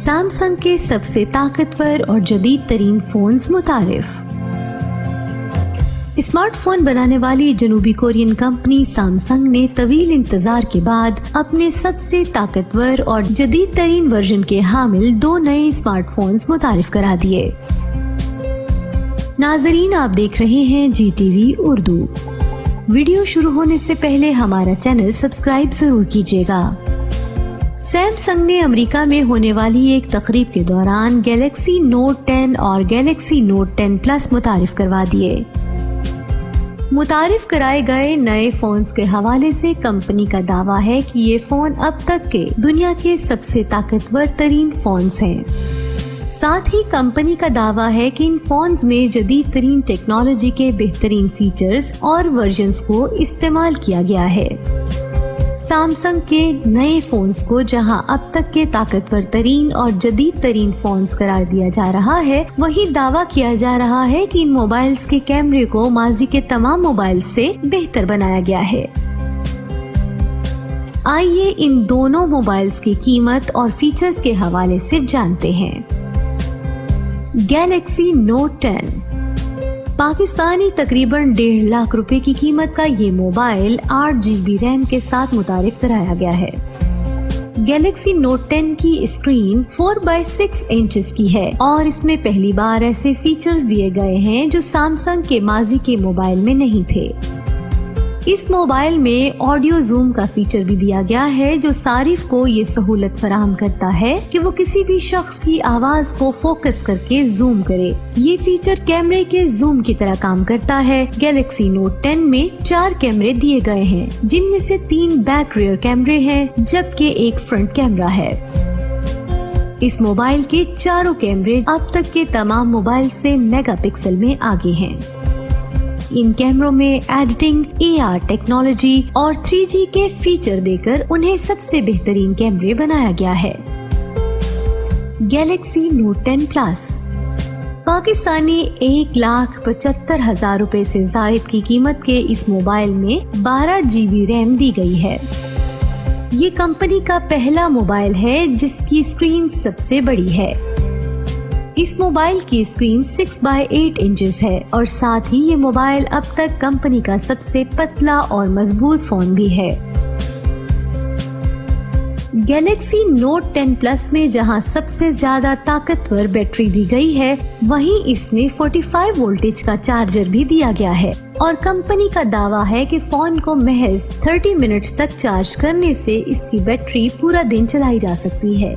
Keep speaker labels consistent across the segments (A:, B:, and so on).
A: Samsung के सबसे ताकतवर और जदीद तरीन फोन्स मुतारिफ। स्मार्टफोन बनाने वाली जनूबी कोरियन कंपनी सैमसंग ने तवील इंतजार के बाद अपने सबसे ताकतवर और जदीद तरीन वर्जन के हामिल 2 नए स्मार्टफोन्स मुतारिफ करा दिए। नाजरीन, आप देख रहे हैं GTV उर्दू। वीडियो शुरू होने से पहले हमारा चैनल सब्सक्राइब जरूर कीजिएगा। सैमसंग ने अमेरिका में होने वाली एक तकरीब के दौरान गैलेक्सी नोट 10 और गैलेक्सी नोट 10 प्लस मुतारिफ करवा दिए। मुतारिफ कराए गए नए फोन्स के हवाले से कंपनी का दावा है कि ये फोन अब तक के दुनिया के सबसे ताकतवर तरीन फोन्स हैं। साथ ही कंपनी का दावा है कि इन फोन्स में जदीद तरीन टेक्नोलॉजी के बेहतरीन फीचर्स और वर्जन्स को इस्तेमाल किया गया है। सैमसंग के नए फोन्स को जहां अब तक के ताकतवर तरीन और जदीद तरीन फोन्स करार दिया जा रहा है, वहीं दावा किया जा रहा है कि इन मोबाइल्स के कैमरे को माजी के तमाम मोबाइल से बेहतर बनाया गया है। आइए इन दोनों मोबाइल्स की कीमत और फीचर्स के हवाले से जानते हैं। गैलेक्सी नोट 10 पाकिस्तानी तकरीबन 1.5 लाख रुपए की कीमत का ये मोबाइल 8 GB रैम के साथ मुतारिफ कराया गया है। गैलेक्सी नोट 10 की स्क्रीन 4x6 इंचेस की है और इसमें पहली बार ऐसे फीचर्स दिए गए हैं जो सैमसंग के माजी के मोबाइल में नहीं थे। इस मोबाइल में ऑडियो जूम का फीचर भी दिया गया है जो सारिफ को ये सहूलत फराहम करता है कि वो किसी भी शख्स की आवाज को फोकस करके जूम करे। ये फीचर कैमरे के जूम की तरह काम करता है। गैलेक्सी नोट 10 में 4 कैमरे दिए गए हैं, जिनमें से 3 बैक रियर कैमरे हैं जबकि एक फ्रंट कैमरा है। इस मोबाइल के चारों कैमरे अब तक के तमाम मोबाइल से मेगापिक्सल में आगे हैं। इन कैमरों में एडिटिंग, AR टेक्नोलॉजी और 3G के फीचर देकर उन्हें सबसे बेहतरीन कैमरे बनाया गया है। गैलेक्सी नोट 10 प्लस पाकिस्तानी 1,75,000 रुपए से जायद की कीमत के इस मोबाइल में 12 GB रैम दी गई है। ये कंपनी का पहला मोबाइल है जिसकी स्क्रीन सबसे बड़ी है। इस मोबाइल की स्क्रीन 6x8 इंचेस है और साथ ही ये मोबाइल अब तक कंपनी का सबसे पतला और मजबूत फोन भी है। गैलेक्सी नोट 10 प्लस में जहां सबसे ज्यादा ताकतवर बैटरी दी गई है, वहीं इसमें 45 वोल्टेज का चार्जर भी दिया गया है और कंपनी का दावा है कि फोन को महज 30 मिनट्स तक चार्ज करने से इसकी बैटरी पूरा दिन चलाई जा सकती है।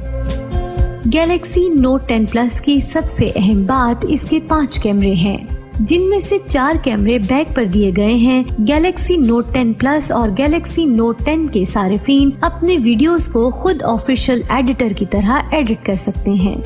A: गैलेक्सी नोट 10 प्लस की सबसे अहम बात इसके 5 कैमरे हैं, जिनमें से 4 कैमरे बैक पर दिए गए हैं। गैलेक्सी नोट 10 प्लस और गैलेक्सी नोट 10 के सारिफीन अपने वीडियोस को खुद ऑफिशियल एडिटर की तरह एडिट कर सकते हैं।